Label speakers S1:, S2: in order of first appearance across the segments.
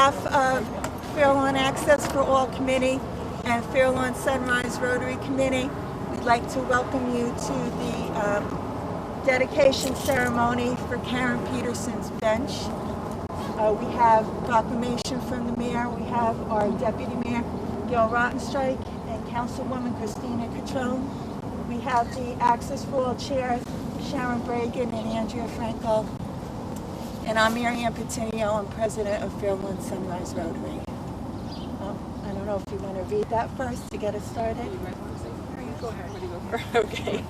S1: behalf of Fair Lawn Access for All Committee and Fair Lawn Sunrise Rotary Committee, we'd like to welcome you to the dedication ceremony for Karen Peterson's bench. We have proclamation from the mayor. We have our deputy mayor, Gil Rottenstreich, and Councilwoman Christina Catrone. We have the Access for All chairs, Sharon Bragan and Andrea Franco. And I'm Mary Ann Patinio. I'm president of Fair Lawn Sunrise Rotary. I don't know if you want to read that first to get us started.
S2: You go ahead. Okay.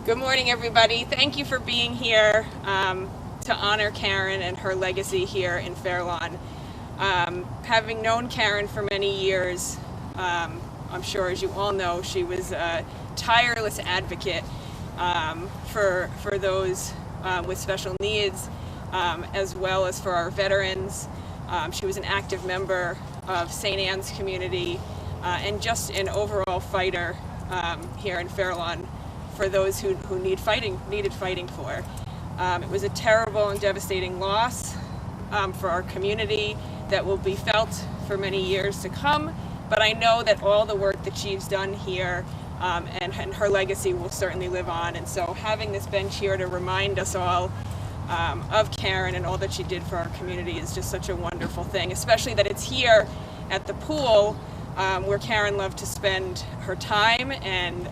S2: Good morning, everybody. Thank you for being here to honor Karen and her legacy here in Fair Lawn. Having known Karen for many years, I'm sure as you all know, she was a tireless advocate for those with special needs, as well as for our veterans. She was an active member of St. Anne's community and just an overall fighter here in Fair Lawn for those who needed fighting for. It was a terrible and devastating loss for our community that will be felt for many years to come, but I know that all the work that she's done here and her legacy will certainly live on. And so having this bench here to remind us all of Karen and all that she did for our community is just such a wonderful thing, especially that it's here at the pool where Karen loved to spend her time. And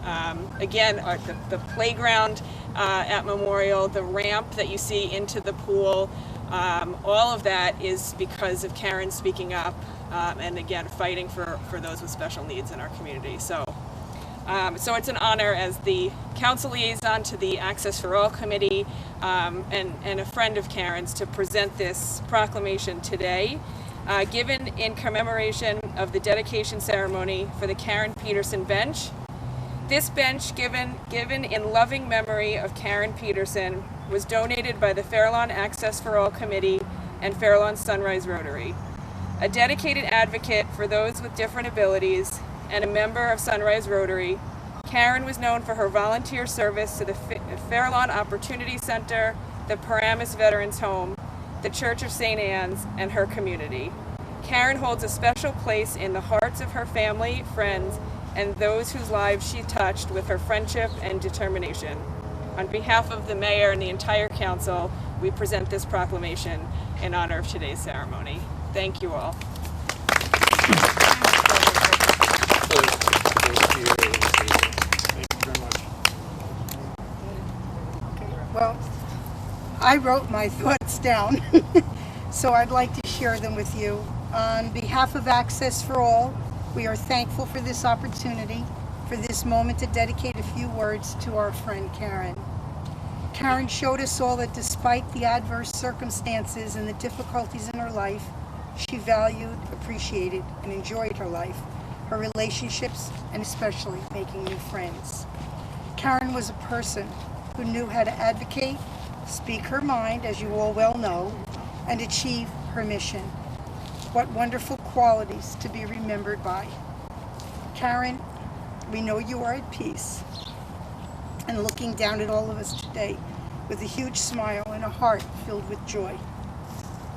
S2: again, the playground at Memorial, the ramp that you see into the pool, all of that is because of Karen speaking up and again fighting for those with special needs in our community. So it's an honor as the council liaison to the Access for All Committee and a friend of Karen's to present this proclamation today, given in commemoration of the dedication ceremony for the Karen Peterson bench. This bench, given in loving memory of Karen Peterson, was donated by the Fair Lawn Access for All Committee and Fair Lawn Sunrise Rotary. A dedicated advocate for those with different abilities and a member of Sunrise Rotary, Karen was known for her volunteer service to the Fair Lawn Opportunity Center, the Paramus Veterans Home, the Church of St. Anne's, and her community. Karen holds a special place in the hearts of her family, friends, and those whose lives she touched with her friendship and determination. On behalf of the mayor and the entire council, we present this proclamation in honor of today's ceremony. Thank you all.
S3: Well, I wrote my thoughts down, so I'd like to share them with you. On behalf of Access for All, we are thankful for this opportunity, for this moment to dedicate a few words to our friend Karen. Karen showed us all that despite the adverse circumstances and the difficulties in her life, she valued, appreciated, and enjoyed her life, her relationships, and especially making new friends. Karen was a person who knew how to advocate, speak her mind, as you all well know, and achieve her mission. What wonderful qualities to be remembered by. Karen, we know you are at peace and looking down at all of us today with a huge smile and a heart filled with joy.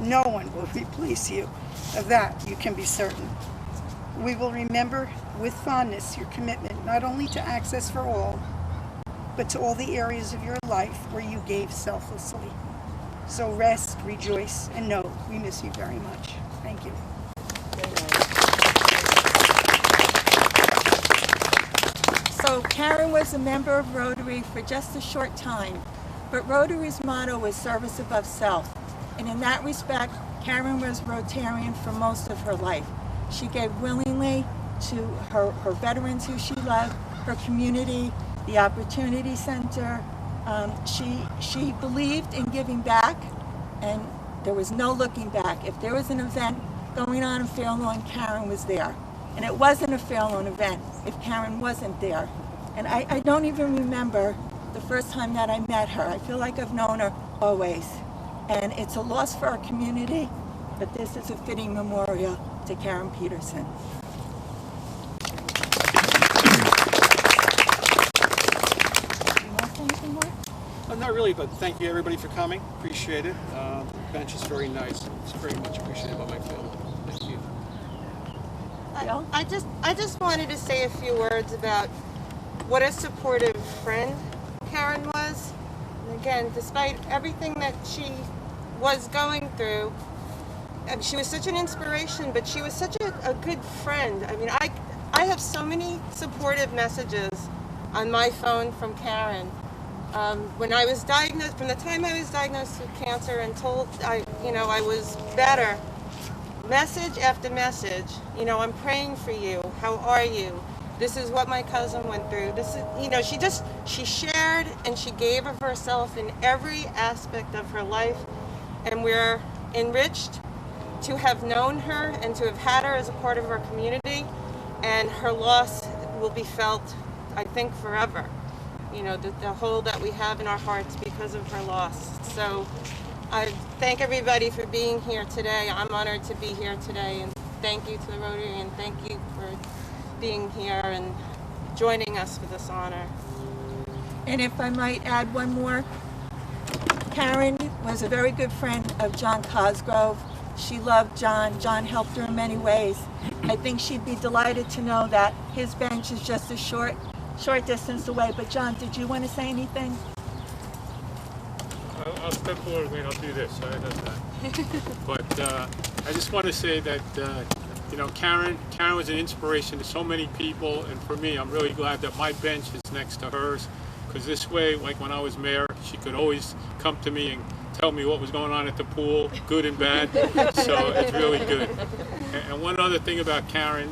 S3: No one will replace you. Of that, you can be certain. We will remember with fondness your commitment not only to Access for All, but to all the areas of your life where you gave selflessly. So rest, rejoice, and know we miss you very much. Thank you.
S1: So Karen was a member of Rotary for just a short time, but Rotary's motto was service above self. And in that respect, Karen was Rotarian for most of her life. She gave willingly to her veterans who she loved, her community, the Opportunity Center. She believed in giving back, and there was no looking back. If there was an event going on in Fair Lawn, Karen was there. And it wasn't a Fair Lawn event if Karen wasn't there. And I don't even remember the first time that I met her. I feel like I've known her always. And it's a loss for our community, but this is a fitting memorial to Karen Peterson.
S4: Not really, but thank you everybody for coming. Appreciate it. bench is very nice. It's very much appreciated by my family. Thank you.
S1: Bill?
S5: I just wanted to say a few words about what a supportive friend Karen was. And again, despite everything that she was going through, she was such an inspiration, but she was such a good friend. I mean, I have so many supportive messages on my phone from Karen. When I was diagnosed, from the time I was diagnosed with cancer and told I was better, message after message, I'm praying for you. How are you? This is what my cousin went through. This is, she shared and she gave of herself in every aspect of her life. And we're enriched to have known her and to have had her as a part of our community. And her loss will be felt, I think, forever. The hole that we have in our hearts because of her loss. So I thank everybody for being here today. I'm honored to be here today, and thank you to the Rotary, and thank you for being here and joining us for this honor.
S1: And if I might add one more, Karen was a very good friend of John Cosgrove. She loved John. John helped her in many ways. I think she'd be delighted to know that his bench is just a short distance away. But John, did you want to say anything?
S6: I'll step forward and I'll do this. Sorry about that. But I just want to say that Karen was an inspiration to so many people, and for me, I'm really glad that my bench is next to hers, because this way, like when I was mayor, she could always come to me and tell me what was going on at the pool, good and bad. So it's really good. And one other thing about Karen,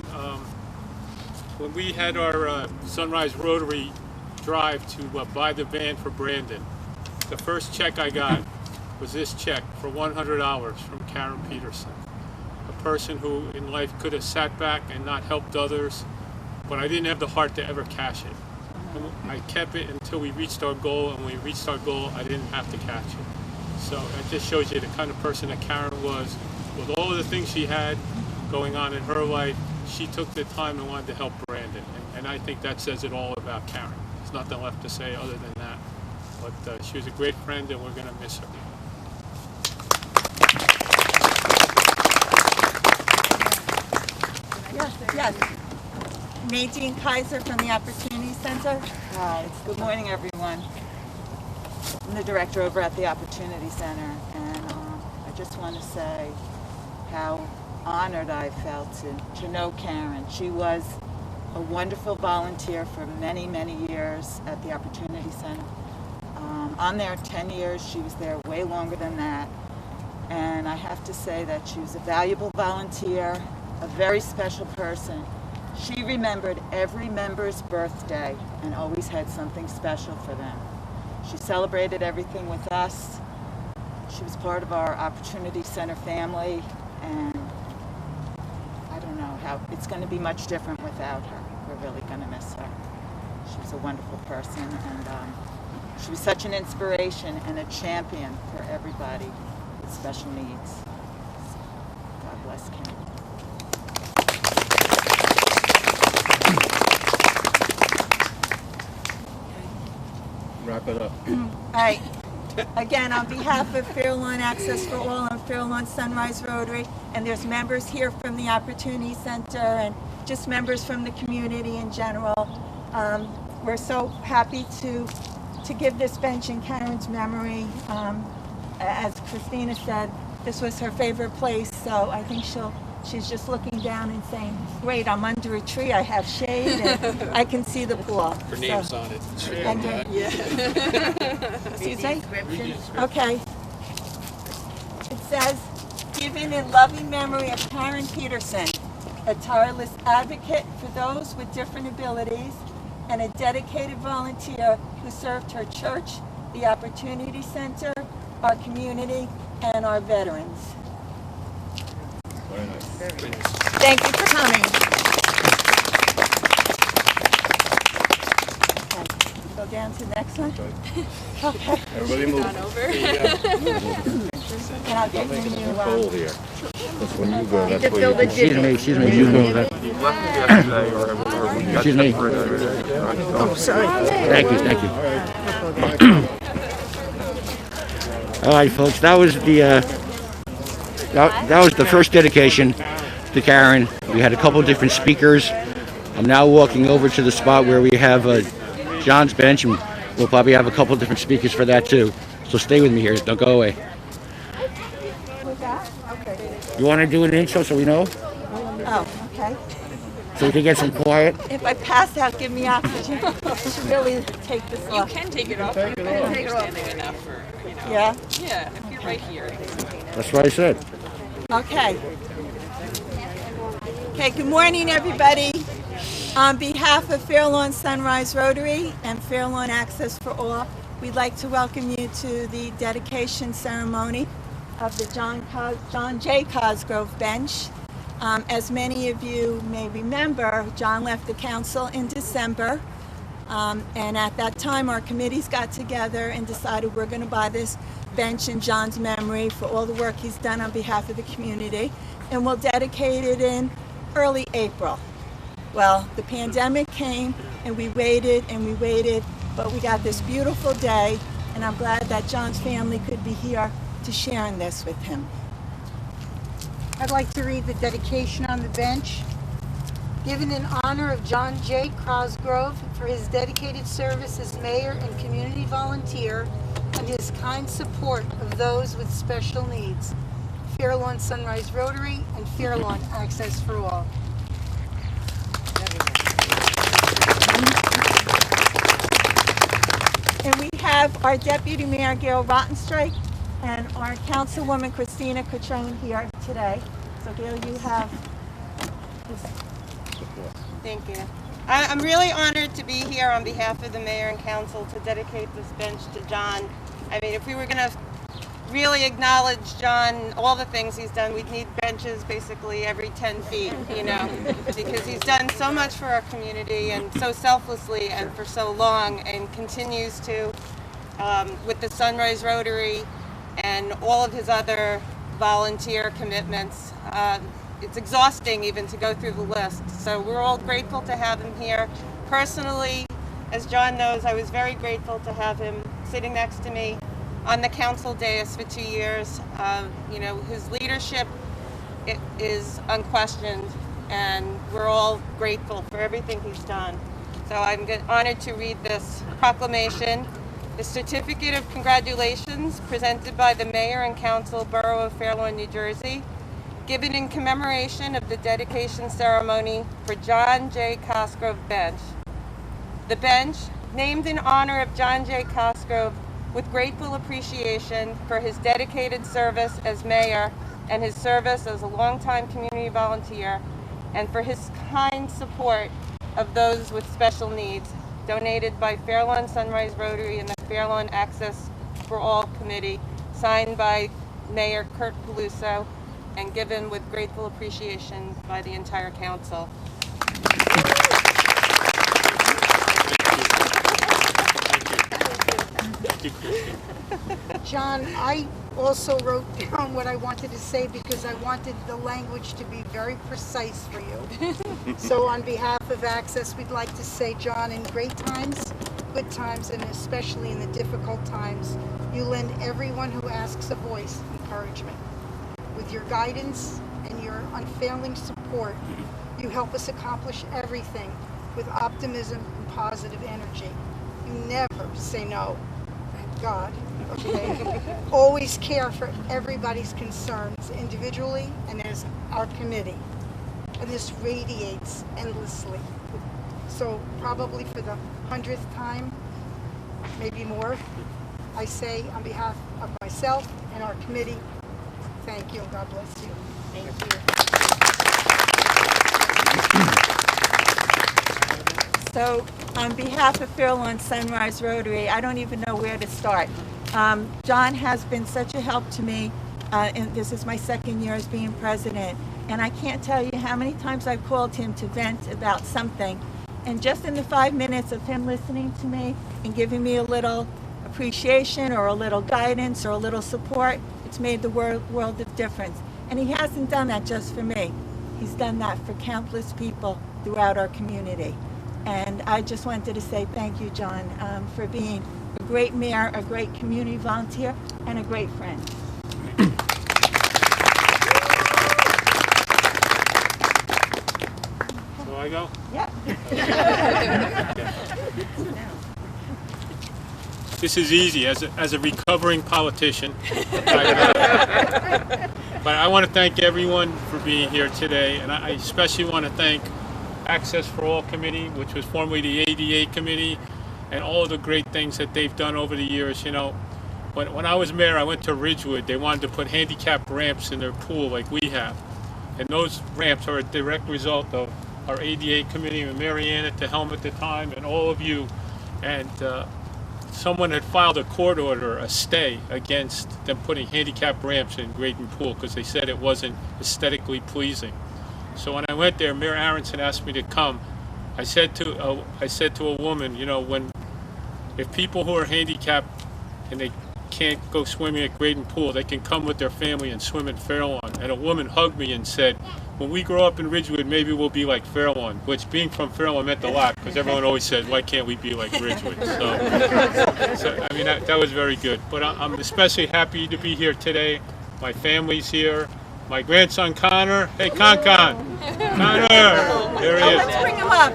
S6: when we had our Sunrise Rotary drive to buy the van for Brandon, the first check I got was this check for $100 from Karen Peterson, a person who in life could have sat back and not helped others, but I didn't have the heart to ever cash it. And I kept it until we reached our goal, and when we reached our goal, I didn't have to cash it. So it just shows you the kind of person that Karen was. With all of the things she had going on in her life, she took the time and wanted to help Brandon. And I think that says it all about Karen. There's nothing left to say other than that. But she was a great friend, and we're going to miss her.
S1: Yes. Nadine Kaiser from the Opportunity Center.
S7: Hi, good morning, everyone. I'm the director over at the Opportunity Center, and I just want to say how honored I felt to know Karen. She was a wonderful volunteer for many, many years at the Opportunity Center. On there 10 years, she was there way longer than that. And I have to say that she was a valuable volunteer, a very special person. She remembered every member's birthday and always had something special for them. She celebrated everything with us. She was part of our Opportunity Center family, and I don't know how it's going to be much different without her. We're really going to miss her. She was a wonderful person, and she was such an inspiration and a champion for everybody with special needs. God bless Karen.
S8: Wrap it up.
S1: All right. Again, on behalf of Fair Lawn Access for All and Fair Lawn Sunrise Rotary, and there's members here from the Opportunity Center and just members from the community in general, we're so happy to give this bench in Karen's memory. As Christina said, this was her favorite place, so I think she's just looking down and saying, great, I'm under a tree, I have shade, and I can see the pool.
S4: Her name's on it.
S1: And excuse me? Okay. It says, given in loving memory of Karen Peterson, a tireless advocate for those with different abilities, and a dedicated volunteer who served her church, the Opportunity Center, our community, and our veterans.
S8: Very nice.
S1: Thank you for coming. Okay, go down to the next one. Okay,
S8: Everybody move.
S1: and I'll get
S8: Make it
S1: you
S8: cold here. That's when you go. That's where you
S9: Excuse me, you go. Excuse me.
S1: Oh, sorry.
S9: Thank you. All right, folks, that was the
S8: That was the first dedication to Karen. We had a couple different speakers. I'm now walking over to the spot where we have John's bench, and we'll probably have a couple different speakers for that too. So stay with me here. Don't go away. You want to do an intro so we know?
S1: Oh, okay.
S8: So we can get some quiet?
S1: If I pass out, give me oxygen. I should really take this
S2: You
S1: off.
S2: can take it off. Take it off. Standing enough for, you know.
S1: Yeah?
S2: Yeah, if you're right here.
S8: That's what I said.
S1: Okay. Okay, good morning, everybody. On behalf of Fairlawn Sunrise Rotary and Fairlawn Access for All, we'd like to welcome you to the dedication ceremony of the John J. Cosgrove Bench. As many of you may remember, John left the council in December, and at that time our committees got together and decided we're going to buy this bench in John's memory for all the work he's done on behalf of the community, and we'll dedicate it in early April. Well, the pandemic came and we waited, but we got this beautiful day, and I'm glad that John's family could be here to share in this with him.
S3: I'd like to read the dedication on the bench. Given in honor of John J. Cosgrove for his dedicated service as mayor and community volunteer and his kind support of those with special needs. Fairlawn Sunrise Rotary and Fairlawn Access for All.
S1: And we have our Deputy Mayor Gail Rottenstreich and our Councilwoman Christina Cotrone here today. So Gail, you have this.
S5: Thank you. I'm really honored to be here on behalf of the mayor and council to dedicate this bench to John. I mean, if we were going to really acknowledge John, all the things he's done, we'd need benches basically every 10 feet, you know, because he's done so much for our community and so selflessly and for so long, and continues to with the Sunrise Rotary and all of his other volunteer commitments. It's exhausting even to go through the list. So we're all grateful to have him here. Personally, as John knows, I was very grateful to have him sitting next to me on the council dais for 2 years. You know, his leadership is unquestioned, and we're all grateful for everything he's done. So I'm honored to read this proclamation. The certificate of congratulations presented by the Mayor and Council, Borough of Fairlawn, New Jersey, given in commemoration of the dedication ceremony for John J. Cosgrove Bench. The bench, named in honor of John J. Cosgrove, with grateful appreciation for his dedicated service as mayor and his service as a longtime community volunteer, and for his kind support of those with special needs, donated by Fairlawn Sunrise Rotary and the Fairlawn Access for All Committee, signed by Mayor Kurt Peluso, and given with grateful appreciation by the entire council.
S6: Thank you, Christy.
S3: John, I also wrote down what I wanted to say because I wanted the language to be very precise for you. So on behalf of Access, we'd like to say, John, in great times, good times, and especially in the difficult times, you lend everyone who asks a voice encouragement. With your guidance and your unfailing support, you help us accomplish everything with optimism and positive energy. You never say no. Thank God. Okay? Always care for everybody's concerns individually and as our committee. And this radiates endlessly. So probably for the 100th time, maybe more, I say on behalf of myself and our committee, thank you and God bless you. Thank you.
S1: So on behalf of Fairlawn Sunrise Rotary, I don't even know where to start. John has been such a help to me, and this is my second year as being president, and I can't tell you how many times I've called him to vent about something, and just in the 5 minutes of him listening to me and giving me a little appreciation or a little guidance or a little support, it's made the world of difference. And he hasn't done that just for me. He's done that for countless people throughout our community. And I just wanted to say thank you, John, for being a great mayor, a great community volunteer, and a great friend.
S6: I go?
S7: Yeah.
S6: This is easy. As a recovering politician, but I want to thank everyone for being here today, and I especially want to thank Access for All Committee, which was formerly the ADA Committee, and all of the great things that they've done over the years. You know, when I was mayor, I went to Ridgewood. They wanted to put handicap ramps in their pool like we have, and those ramps are a direct result of our ADA Committee and Mary Ann at the helm at the time, and all of you. And someone had filed a court order, a stay, against them putting handicap ramps in Graydon Pool because they said it wasn't aesthetically pleasing. So when I went there, Mayor Aronson asked me to come. I said to a woman, you know, if people who are handicapped and they can't go swimming at Graydon Pool, they can come with their family and swim in Fairlawn. And a woman hugged me and said, when we grow up in Ridgewood, maybe we'll be like Fairlawn, which being from Fairlawn meant a lot because everyone always said, why can't we be like Ridgewood? So I mean, that was very good. But I'm especially happy to be here today. My family's here. My grandson Connor. Hey, Connor. There he is.
S1: Let's bring him up.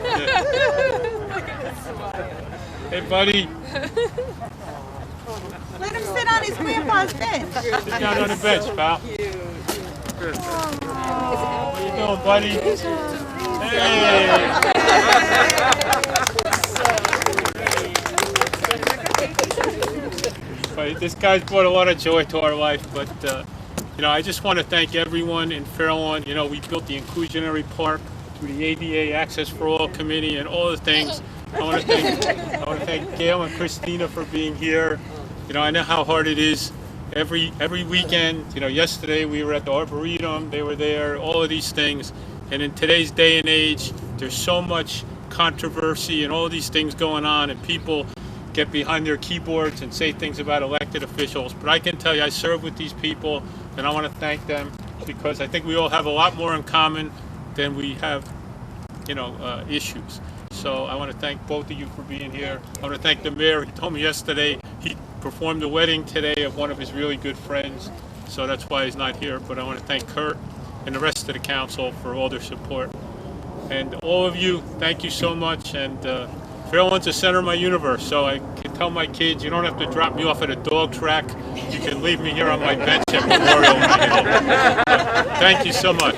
S6: Hey, buddy.
S1: Let him sit on his grandpa's bench.
S6: Sit down on the bench, pal. How you doing, buddy? Hey. But this guy's brought a lot of joy to our life. But you know, I just want to thank everyone in Fairlawn. You know, we built the inclusionary park through the ADA Access for All Committee and all the things. I want to thank Gail and Christina for being here. You know, I know how hard it is. Every weekend, you know, yesterday we were at the Arboretum, they were there, all of these things. And in today's day and age, there's so much controversy and all these things going on, and people get behind their keyboards and say things about elected officials. But I can tell you, I serve with these people, and I want to thank them because I think we all have a lot more in common than we have, you know, issues. So I want to thank both of you for being here. I want to thank the mayor. He told me yesterday he performed the wedding today of one of his really good friends, so that's why he's not here. But I want to thank Kurt and the rest of the council for all their support. And all of you, thank you so much. And Fairlawn's the center of my universe, so I can tell my kids, you don't have to drop me off at a dog track. You can leave me here on my bench at Memorial. Thank you so much.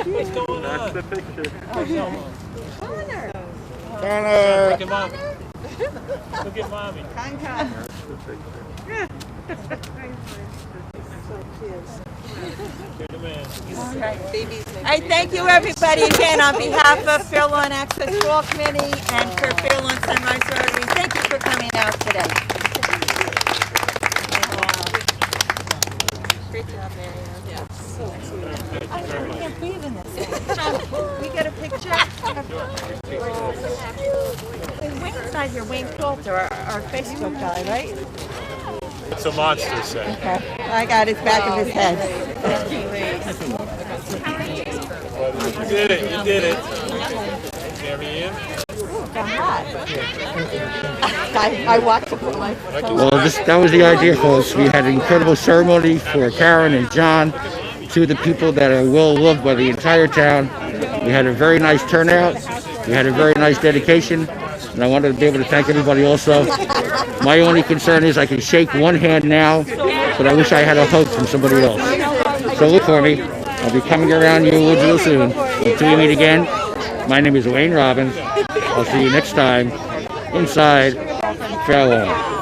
S6: What's going on? That's the picture. Connor! Look at mommy. Look at mommy.
S1: I thank you, everybody, again, on behalf of Fairlawn Access for All Committee and for Fairlawn Sunrise Rotary. Thank you for coming out today.
S5: Great job, Mary Ann.
S1: I can't breathe in this. We get a picture? Wayne's not here. Wayne Coulter, our Facebook guy, right?
S6: It's a monster set.
S1: Okay. I got his back of his head.
S6: You did it. You did it. Mary Ann?
S1: I watched it with my
S8: Well, that was the idea, folks. We had an incredible ceremony for Karen and John, two of the people that are well loved by the entire town. We had a very nice turnout. We had a very nice dedication, and I wanted to be able to thank everybody also. My only concern is I can shake one hand now, but I wish I had a hug from somebody else. So look for me. I'll be coming around your woods real soon. Until we meet again, my name is Wayne Robbins. I'll see you next time inside Fairlawn.